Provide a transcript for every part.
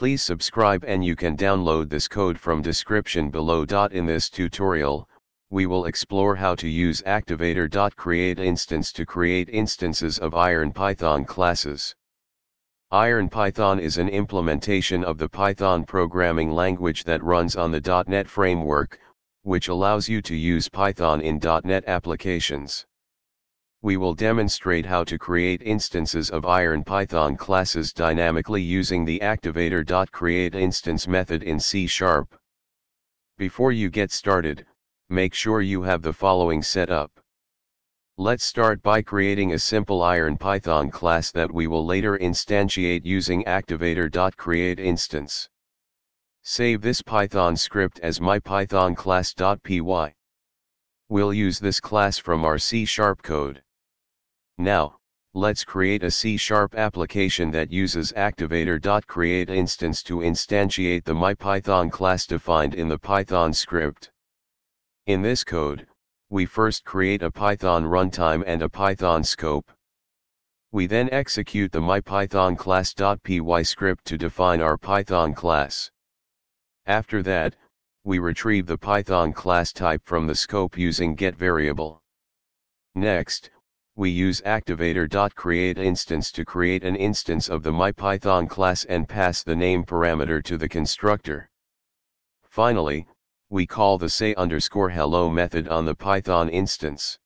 Please subscribe and you can download this code from description below. In this tutorial, we will explore how to use Activator.CreateInstance to create instances of Ironpython classes. Ironpython is an implementation of the Python programming language that runs on the .NET framework, which allows you to use Python in .NET applications. We will demonstrate how to create instances of Ironpython classes dynamically using the Activator.CreateInstance method in C#. Before you get started, make sure you have the following set up. Let's start by creating a simple Ironpython class that we will later instantiate using Activator.CreateInstance. Save this Python script as MyPythonClass.py. We'll use this class from our C# code. Now, let's create a C# application that uses Activator.CreateInstance to instantiate the MyPython class defined in the Python script. In this code, we first create a Python runtime and a Python scope. We then execute the MyPythonClass.py script to define our Python class. After that, we retrieve the Python class type from the scope using GetVariable. Next, we use Activator.CreateInstance to create an instance of the MyPython class and pass the name parameter to the constructor. Finally, we call the say_hello method on the Python instance.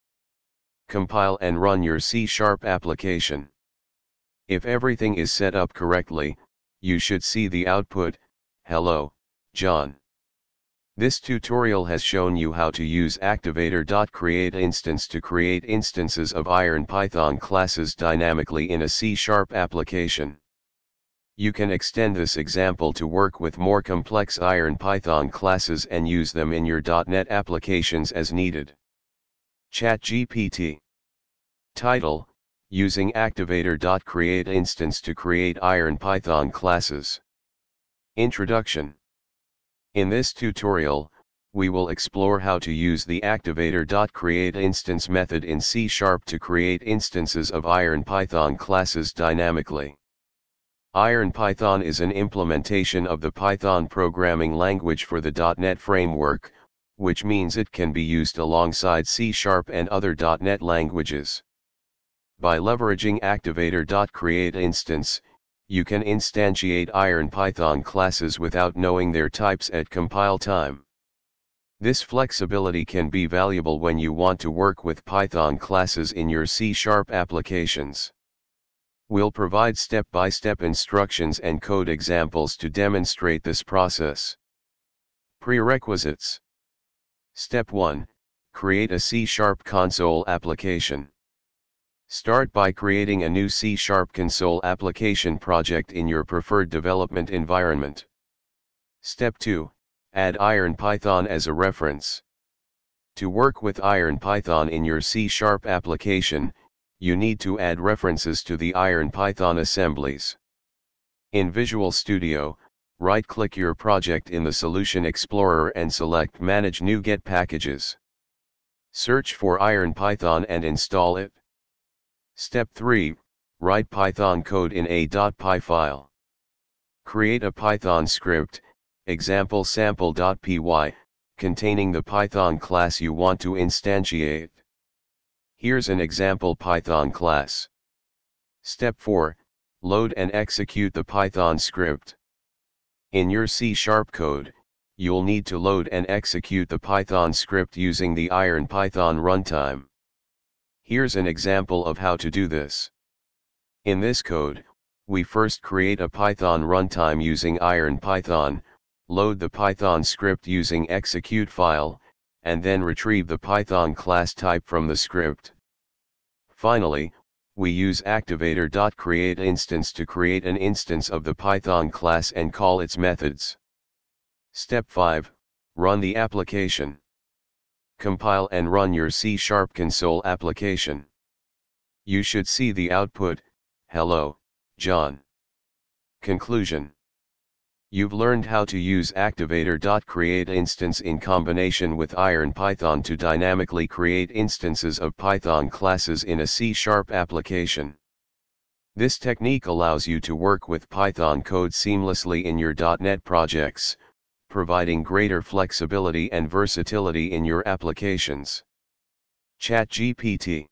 Compile and run your C# application. If everything is set up correctly, you should see the output, "Hello, John." This tutorial has shown you how to use Activator.CreateInstance to create instances of Ironpython classes dynamically in a C# application. You can extend this example to work with more complex Ironpython classes and use them in your .NET applications as needed. ChatGPT. Title: Using Activator.CreateInstance to create Ironpython classes. Introduction. In this tutorial, we will explore how to use the Activator.CreateInstance method in C# to create instances of Ironpython classes dynamically. Ironpython is an implementation of the Python programming language for the .NET framework, which means it can be used alongside C# and other .NET languages. By leveraging Activator.CreateInstance, you can instantiate Ironpython classes without knowing their types at compile time. This flexibility can be valuable when you want to work with Python classes in your C# applications. We'll provide step-by-step instructions and code examples to demonstrate this process. Prerequisites. Step 1. Create a C# console application. Start by creating a new C# console application project in your preferred development environment. Step 2. Add Ironpython as a reference. To work with Ironpython in your C# application, you need to add references to the Ironpython assemblies. In Visual Studio, right-click your project in the Solution Explorer and select Manage NuGet Packages. Search for Ironpython and install it. Step 3. Write Python code in a .py file. Create a Python script, example sample.py, containing the Python class you want to instantiate. Here's an example Python class. Step 4. Load and execute the Python script. In your C# code, you'll need to load and execute the Python script using the Ironpython runtime. Here's an example of how to do this. In this code, we first create a Python runtime using Ironpython, load the Python script using execute file, and then retrieve the Python class type from the script. Finally, we use Activator.CreateInstance to create an instance of the Python class and call its methods. Step 5. Run the application. Compile and run your C# console application. You should see the output, "Hello, John." Conclusion. You've learned how to use Activator.CreateInstance in combination with Ironpython to dynamically create instances of Python classes in a C# application. This technique allows you to work with Python code seamlessly in your .NET projects, providing greater flexibility and versatility in your applications. ChatGPT.